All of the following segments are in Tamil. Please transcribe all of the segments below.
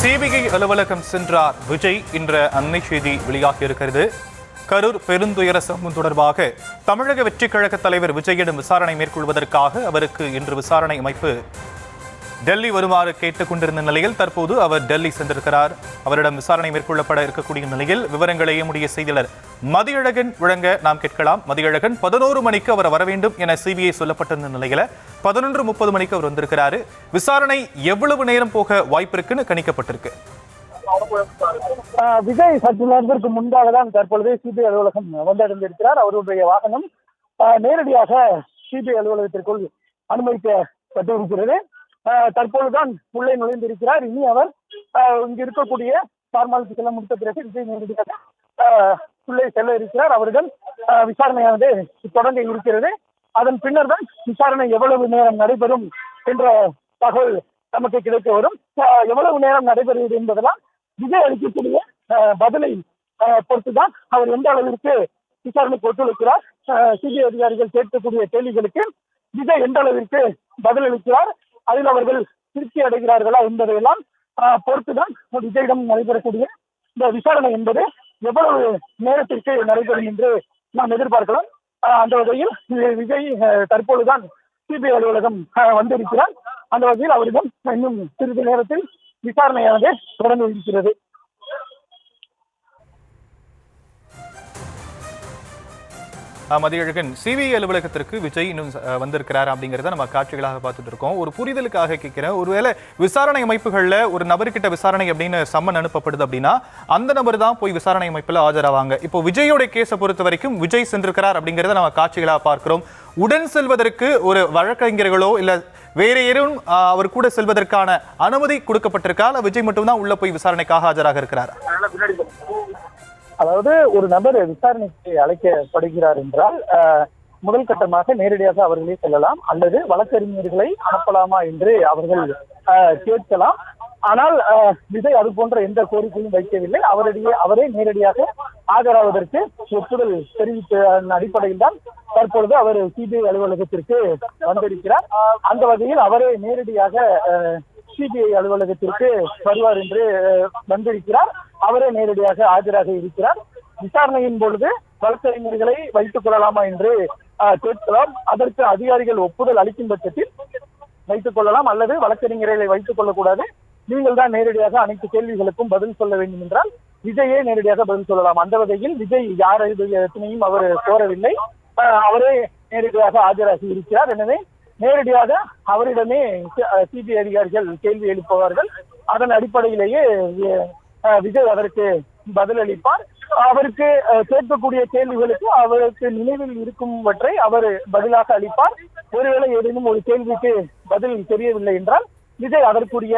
சிபிஐ அலுவலகம் சென்றார் விஜய் என்ற அண்மை செய்தி வெளியாகியிருக்கிறது. கரூர் பெருந்துயர சம்பவம் தொடர்பாக தமிழக வெற்றிக் கழக தலைவர் விஜயிடம் விசாரணை மேற்கொள்வதற்காக அவருக்கு இன்று விசாரணை அமைப்பு டெல்லி வருமாறு கேட்டுக் கொண்டிருந்த நிலையில் தற்போது அவர் டெல்லி சென்றிருக்கிறார். அவரிடம் விசாரணை மேற்கொள்ளப்பட இருக்கக்கூடிய நிலையில் விவரங்களை நம்முடைய செய்தியாளர் மதியழகன் வழங்க நாம் கேட்கலாம். மதியழகன், 11 மணிக்கு அவர் வர வேண்டும் என சிபிஐ சொல்லப்பட்டிருந்த நிலையில 11:30 மணிக்கு அவர் வந்திருக்கிறாரு. விசாரணை எவ்வளவு நேரம் போக வாய்ப்பு இருக்குன்னு கணிக்கப்பட்டிருக்கு? விஜய் சற்று நேரத்திற்கு முன்பாக தான் தற்பொழுது சிபிஐ அலுவலகம் வந்தடைந்திருக்கிறார். அவருடைய வாகனம் நேரடியாக சிபிஐ அலுவலகத்திற்குள் அனுமதிக்கப்பட்டிருக்கிறது. தற்பொழுதுதான் உள்ளே நுழைந்திருக்கிறார். இனி அவர் இங்கு இருக்கக்கூடிய ஃபார்மாலிட்டிஸ் எல்லாம் முடித்த பிறகு விஜய் நேரடியாக உள்ளே செல்ல இருக்கிறார். அவரிடம் விசாரணையானது தொடங்க இருக்கிறது. அதன் பின்னர் தான் விசாரணை எவ்வளவு நேரம் நடைபெறும் என்ற தகவல் நமக்கு கிடைக்க வரும். எவ்வளவு நேரம் நடைபெறுவது என்பதெல்லாம் விஜய் அளிக்கக்கூடிய பதிலை பொறுத்துதான் அவர் எந்த அளவிற்கு விசாரணைக்கு ஒத்துழைக்கிறார், சிபிஐ அதிகாரிகள் கேட்கக்கூடிய கேள்விகளுக்கு விஜய் எந்த அளவிற்கு பதிலளிக்கிறார், அதில் அவர்கள் திருப்தி அடைகிறார்களா என்பதையெல்லாம் பொறுத்துதான் விஜயிடம் நடைபெறக்கூடிய இந்த விசாரணை என்பது எவ்வளவு நேரத்திற்கு நடைபெறும் என்று நாம் எதிர்பார்க்கலாம். அந்த வகையில் விஜய் தற்பொழுதுதான் சிபிஐ அலுவலகம் வந்திருக்கிறார். அந்த வகையில் அவரிடம் இன்னும் சிறிது நேரத்தில் விசாரணையானது தொடர்ந்து இருக்கிறது. மதியழகன், சிபிஐ அலுவலகத்திற்கு விஜய் இன்னும் வந்திருக்கிறார் அப்படிங்கிறத நம்ம காட்சிகளாக பார்த்துட்டு இருக்கோம். ஒரு புரிதலுக்காக கேட்கிறேன், ஒருவேளை விசாரணை அமைப்புகள்ல ஒரு நபர்கிட்ட விசாரணை அப்படின்னு சம்மன் அனுப்பப்படுது அப்படின்னா அந்த நபர் தான் போய் விசாரணை அமைப்புல ஆஜராவாங்க. இப்போ விஜயோட கேஸை பொறுத்த வரைக்கும் விஜய் சென்றிருக்கிறார் அப்படிங்கிறத நம்ம காட்சிகளாக பார்க்கிறோம். உடன் செல்வதற்கு ஒரு வழக்கறிஞர்களோ இல்ல வேற யாரும் அவர் கூட செல்வதற்கான அனுமதி கொடுக்கப்பட்டிருக்கா, இல்ல விஜய் மட்டும்தான் உள்ள போய் விசாரணைக்காக ஆஜராக இருக்கிறார்? அதாவது ஒரு நபர் விசாரணைக்கு அழைக்கப்படுகிறார் என்றால் முதல் கட்டமாக நேரடியாக அவர்களே செல்லலாம், அல்லது வழக்கறிஞர்களை அனுப்பலாமா என்று அவர்கள் கேட்கலாம். ஆனால் விஜய் அது போன்ற எந்த கோரிக்கையும் வைக்கவில்லை. அவரே நேரடியாக ஆஜராவதற்கு ஒப்புதல் தெரிவித்த அடிப்படையில் தான் தற்பொழுது அவர் சிபிஐ அலுவலகத்திற்கு வந்திருக்கிறார். அந்த வகையில் அவரே நேரடியாக சிபிஐ அலுவலகத்திற்கு வருவார் என்று வந்திருக்கிறார். அவரே நேரடியாக ஆஜராக இருக்கிறார். விசாரணையின் பொழுது வழக்கறிஞர்களை வைத்துக் கொள்ளலாமா என்று கேட்கலாம். அதற்கு அதிகாரிகள் ஒப்புதல் அளிக்கும் பட்சத்தில் வைத்துக் கொள்ளலாம், அல்லது வழக்கறிஞர்களை வைத்துக் கொள்ளக்கூடாது, நீங்கள் தான் நேரடியாக அனைத்து கேள்விகளுக்கும் பதில் சொல்ல வேண்டும் என்றால் விஜயே நேரடியாக பதில் சொல்லலாம். அந்த வகையில் விஜய் யாரையும் அவர் கோரவில்லை, அவரே நேரடியாக ஆஜராகி இருக்கிறார். எனவே நேரடியாக அவரிடமே சிபிஐ அதிகாரிகள் கேள்வி எழுப்புவார்கள். அதன் அடிப்படையிலேயே விஜய் அதற்கு பதிலளிப்பார். அவருக்கு கேட்கக்கூடிய கேள்விகளுக்கு அவருக்கு நினைவில் இருக்கும்வற்றை அவர் பதிலாக அளிப்பார். ஒருவேளை ஏதேனும் ஒரு கேள்விக்கு பதில் தெரியவில்லை என்றால் விஜய் அதற்குரிய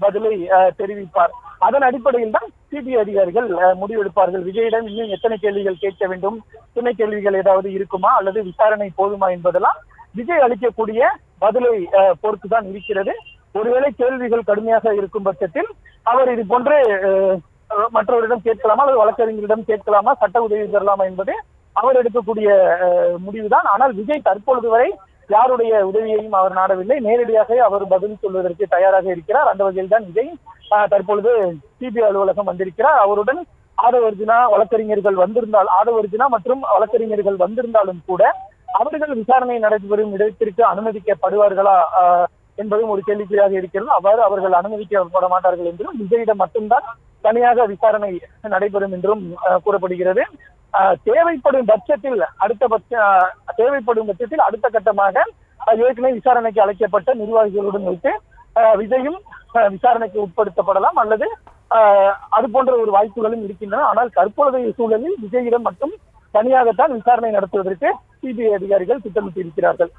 பதிலை தெரிவிப்பார். அதன் அடிப்படையில் தான் சிபிஐ அதிகாரிகள் முடிவெடுப்பார்கள். விஜயிடம் இன்னும் எத்தனை கேள்விகள் கேட்க வேண்டும், துணை கேள்விகள் ஏதாவது இருக்குமா, அல்லது விசாரணை போதுமா என்பதெல்லாம் விஜய் அளிக்கக்கூடிய பதிலை பொறுத்துதான் இருக்கிறது. ஒருவேளை கேள்விகள் கடுமையாக இருக்கும் பட்சத்தில் அவர் இது போன்று மற்றவரிடம் கேட்கலாமா, அல்லது வழக்கறிஞரிடம் கேட்கலாமா, சட்ட உதவி பெறலாமா என்பது அவர் எடுக்கக்கூடிய முடிவுதான். ஆனால் விஜய் தற்பொழுது வரை யாருடைய உதவியையும் அவர் நாடவில்லை. நேரடியாக அவர் பதில் சொல்வதற்கு தயாராக இருக்கிறார். அந்த வகையில் தான் விஜய் தற்பொழுது சிபிஐ அலுவலகம் வந்திருக்கிறார். அவருடன் ஆதவர்ஜுனா வழக்கறிஞர்கள் வந்திருந்தால் ஆதவர்ஜுனா மற்றும் வழக்கறிஞர்கள் வந்திருந்தாலும் கூட அவர்கள் விசாரணை நடைபெறும் இடத்திற்கு அனுமதிக்கப்படுவார்களா என்பதும் ஒரு கேள்விக்குறியாக இருக்கிறது. அவ்வாறு அவர்கள் அனுமதிக்கப்பட மாட்டார்கள் என்றும் விஜயிடம் மட்டும்தான் தனியாக விசாரணை நடைபெறும் என்றும் கூறப்படுகிறது. தேவைப்படும் பட்சத்தில் அடுத்த கட்டமாக ஏற்கனவே விசாரணைக்கு அழைக்கப்பட்ட நிர்வாகிகளுடன் வைத்து விஜயும் விசாரணைக்கு உட்படுத்தப்படலாம், அல்லது அது போன்ற ஒரு வாய்ப்புகளும் இருக்கின்றன. ஆனால் தற்பொழுதைய சூழலில் விஜயிடம் மட்டும் தனியாகத்தான் விசாரணை நடத்துவதற்கு சிபிஐ அதிகாரிகள் திட்டமிட்டு இருக்கிறார்கள்.